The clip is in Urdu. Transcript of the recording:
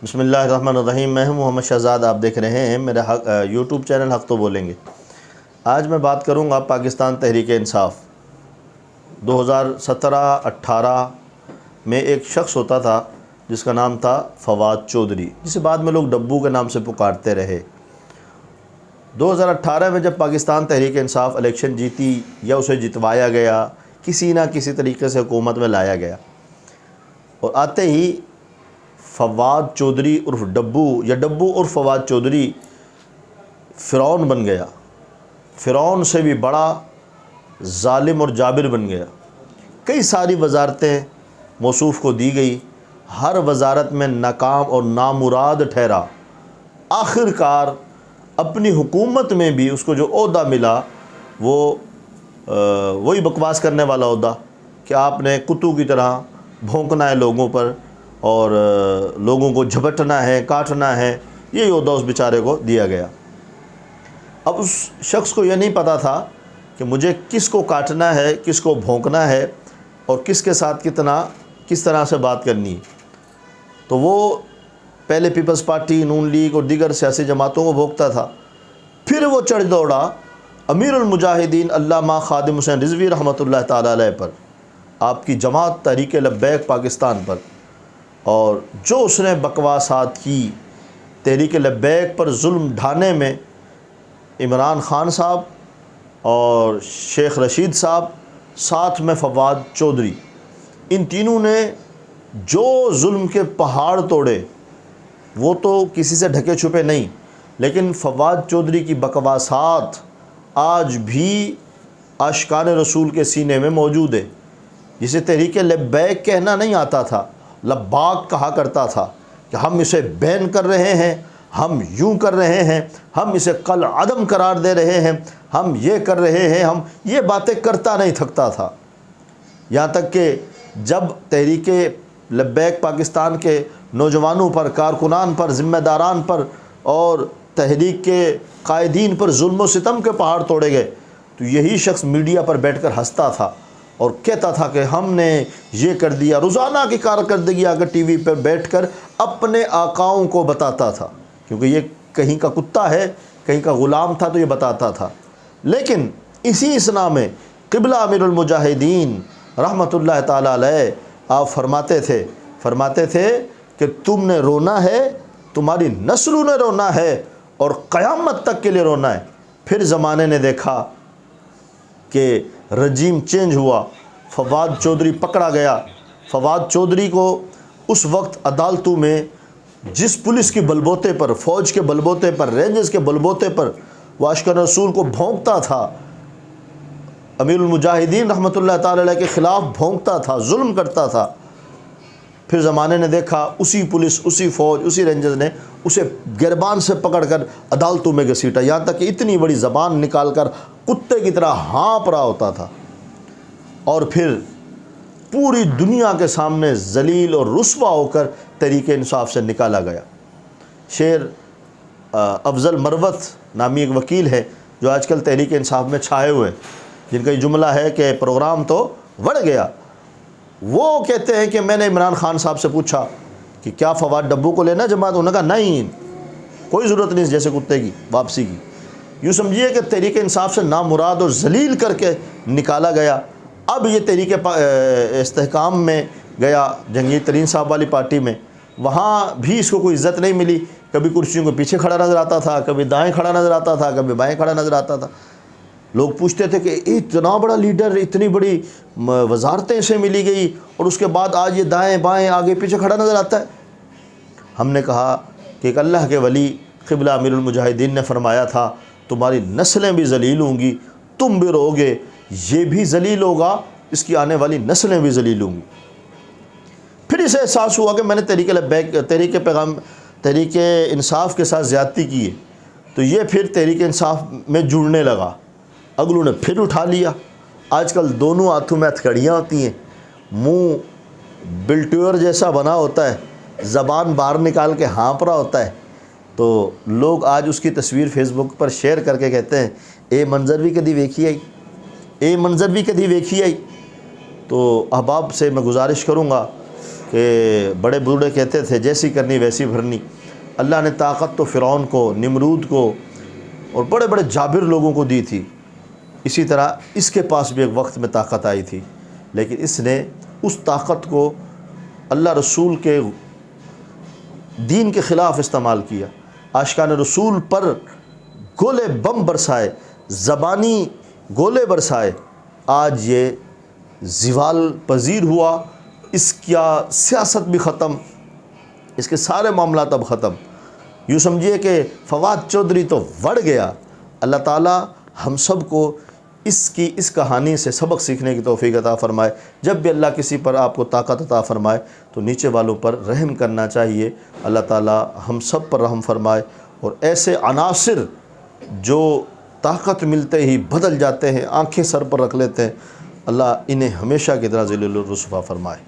بسم اللہ الرحمن الرحیم۔ میں ہوں محمد شہزاد، آپ دیکھ رہے ہیں میرا یوٹیوب چینل حق تو بولیں گے۔ آج میں بات کروں گا پاکستان تحریک انصاف۔ 2017-18 میں ایک شخص ہوتا تھا جس کا نام تھا فواد چودھری، جسے بعد میں لوگ ڈبو کے نام سے پکارتے رہے۔ 2018 میں جب پاکستان تحریک انصاف الیکشن جیتی یا اسے جتوایا گیا، کسی نہ کسی طریقے سے حکومت میں لایا گیا، اور آتے ہی فواد چودھری عرف ڈبو یا ڈبو عرف فواد چودھری فرعون بن گیا، فرعون سے بھی بڑا ظالم اور جابر بن گیا۔ کئی ساری وزارتیں موصوف کو دی گئی، ہر وزارت میں ناکام اور نامراد ٹھہرا۔ آخر کار اپنی حکومت میں بھی اس کو جو عہدہ ملا وہ وہی بکواس کرنے والا عہدہ کہ آپ نے کتوں کی طرح بھونکنا ہے لوگوں پر اور لوگوں کو جھپٹنا ہے، کاٹنا ہے، یہی عہدہ اس بیچارے کو دیا گیا۔ اب اس شخص کو یہ نہیں پتہ تھا کہ مجھے کس کو کاٹنا ہے، کس کو بھونکنا ہے اور کس کے ساتھ کس طرح سے بات کرنی ہے۔ تو وہ پہلے پیپلز پارٹی، نون لیگ اور دیگر سیاسی جماعتوں کو بھونکتا تھا، پھر وہ چڑھ دوڑا امیر المجاہدین علامہ خادم حسین رضوی رحمۃ اللہ تعالیٰ علیہ پر، آپ کی جماعت تحریک لبیک پاکستان پر، اور جو اس نے بکواسات کی تحریک لبیک پر ظلم ڈھانے میں عمران خان صاحب اور شیخ رشید صاحب، ساتھ میں فواد چودھری، ان تینوں نے جو ظلم کے پہاڑ توڑے وہ تو کسی سے ڈھکے چھپے نہیں، لیکن فواد چودھری کی بکواسات آج بھی عاشقان رسول کے سینے میں موجود ہے۔ جسے تحریک لبیک کہنا نہیں آتا تھا، لباک کہا کرتا تھا کہ ہم اسے بین کر رہے ہیں، ہم یوں کر رہے ہیں، ہم اسے کل عدم قرار دے رہے ہیں، ہم یہ کر رہے ہیں، ہم یہ باتیں کرتا نہیں تھکتا تھا۔ یہاں تک کہ جب تحریک لبیک پاکستان کے نوجوانوں پر، کارکنان پر، ذمہ داران پر اور تحریک کے قائدین پر ظلم و ستم کے پہاڑ توڑے گئے تو یہی شخص میڈیا پر بیٹھ کر ہنستا تھا اور کہتا تھا کہ ہم نے یہ کر دیا۔ روزانہ کی کارکردگی اگر ٹی وی پر بیٹھ کر اپنے آقاؤں کو بتاتا تھا، کیونکہ یہ کہیں کا کتا ہے، کہیں کا غلام تھا تو یہ بتاتا تھا۔ لیکن اسی اسنا میں قبلہ امیر المجاہدین رحمۃ اللہ تعالیٰ علیہ آپ فرماتے تھے کہ تم نے رونا ہے، تمہاری نسلوں نے رونا ہے اور قیامت تک کے لیے رونا ہے۔ پھر زمانے نے دیکھا کہ رجیم چینج ہوا، فواد چودھری پکڑا گیا۔ فواد چودھری کو اس وقت عدالتوں میں جس پولیس کے بلبوتے پر، فوج کے بلبوتے پر، رینجرز کے بلبوتے پر وہ عاشقان رسول کو بھونکتا تھا، امیر المجاہدین رحمۃ اللہ تعالی علیہ کے خلاف بھونکتا تھا، ظلم کرتا تھا، پھر زمانے نے دیکھا اسی پولیس، اسی فوج، اسی رینجرز نے اسے گربان سے پکڑ کر عدالتوں میں گھسیٹا، یہاں تک کہ اتنی بڑی زبان نکال کر کتے کی طرح ہانپ رہا ہوتا تھا، اور پھر پوری دنیا کے سامنے ذلیل اور رسوا ہو کر تحریک انصاف سے نکالا گیا۔ شیر افضل مروت نامی ایک وکیل ہے جو آج کل تحریک انصاف میں چھائے ہوئے ہیں، جن کا یہ جملہ ہے کہ پروگرام تو بڑھ گیا۔ وہ کہتے ہیں کہ میں نے عمران خان صاحب سے پوچھا کہ کیا فواد ڈبو کو لینا جماعت؟ انہوں نے کہا نہیں، کوئی ضرورت نہیں جیسے کتے کی واپسی کی۔ یوں سمجھیے کہ تحریک انصاف سے نامراد اور ذلیل کر کے نکالا گیا۔ اب یہ تحریک استحکام میں گیا، جنگی ترین صاحب والی پارٹی میں، وہاں بھی اس کو کوئی عزت نہیں ملی، کبھی کرسیوں کے پیچھے کھڑا نظر آتا تھا، کبھی دائیں کھڑا نظر آتا تھا، کبھی بائیں کھڑا نظر آتا تھا۔ لوگ پوچھتے تھے کہ اتنا بڑا لیڈر، اتنی بڑی وزارتیں اسے ملی گئی اور اس کے بعد آج یہ دائیں بائیں آگے پیچھے کھڑا نظر آتا ہے۔ ہم نے کہا کہ ایک اللہ کے ولی قبلہ امیر المجاہدین نے فرمایا تھا تمہاری نسلیں بھی ذلیل ہوں گی، تم بھی رو گے، یہ بھی ذلیل ہوگا، اس کی آنے والی نسلیں بھی ذلیل ہوں گی۔ پھر اسے احساس ہوا کہ میں نے تحریک انصاف کے ساتھ زیادتی کی ہے، تو یہ پھر تحریک انصاف میں جڑنے لگا۔ اگلوں نے پھر اٹھا لیا۔ آج کل دونوں ہاتھوں میں ہتھکڑیاں ہوتی ہیں، منہ بلٹیور جیسا بنا ہوتا ہے، زبان باہر نکال کے ہانپ رہا ہوتا ہے، تو لوگ آج اس کی تصویر فیس بک پر شیئر کر کے کہتے ہیں اے منظر بھی کدی ویکھی آئی، اے منظر بھی کدی ویکھی آئی۔ تو احباب سے میں گزارش کروں گا کہ بڑے بوڑھے کہتے تھے جیسی کرنی ویسی بھرنی۔ اللہ نے طاقت تو فرعون کو، نمرود کو اور بڑے بڑے جابر لوگوں کو دی تھی، اسی طرح اس کے پاس بھی ایک وقت میں طاقت آئی تھی، لیکن اس نے اس طاقت کو اللہ رسول کے دین کے خلاف استعمال کیا، عاشقان رسول پر گولے بم برسائے، زبانی گولے برسائے۔ آج یہ زوال پذیر ہوا، اس کا سیاست بھی ختم، اس کے سارے معاملات اب ختم۔ یوں سمجھیے کہ فواد چودھری تو وڑ گیا۔ اللہ تعالی ہم سب کو اس کہانی سے سبق سیکھنے کی توفیق عطا فرمائے۔ جب بھی اللہ کسی پر آپ کو طاقت عطا فرمائے تو نیچے والوں پر رحم کرنا چاہیے۔ اللہ تعالی ہم سب پر رحم فرمائے، اور ایسے عناصر جو طاقت ملتے ہی بدل جاتے ہیں، آنکھیں سر پر رکھ لیتے ہیں، اللہ انہیں ہمیشہ کی طرح ذلیل و رسوا فرمائے۔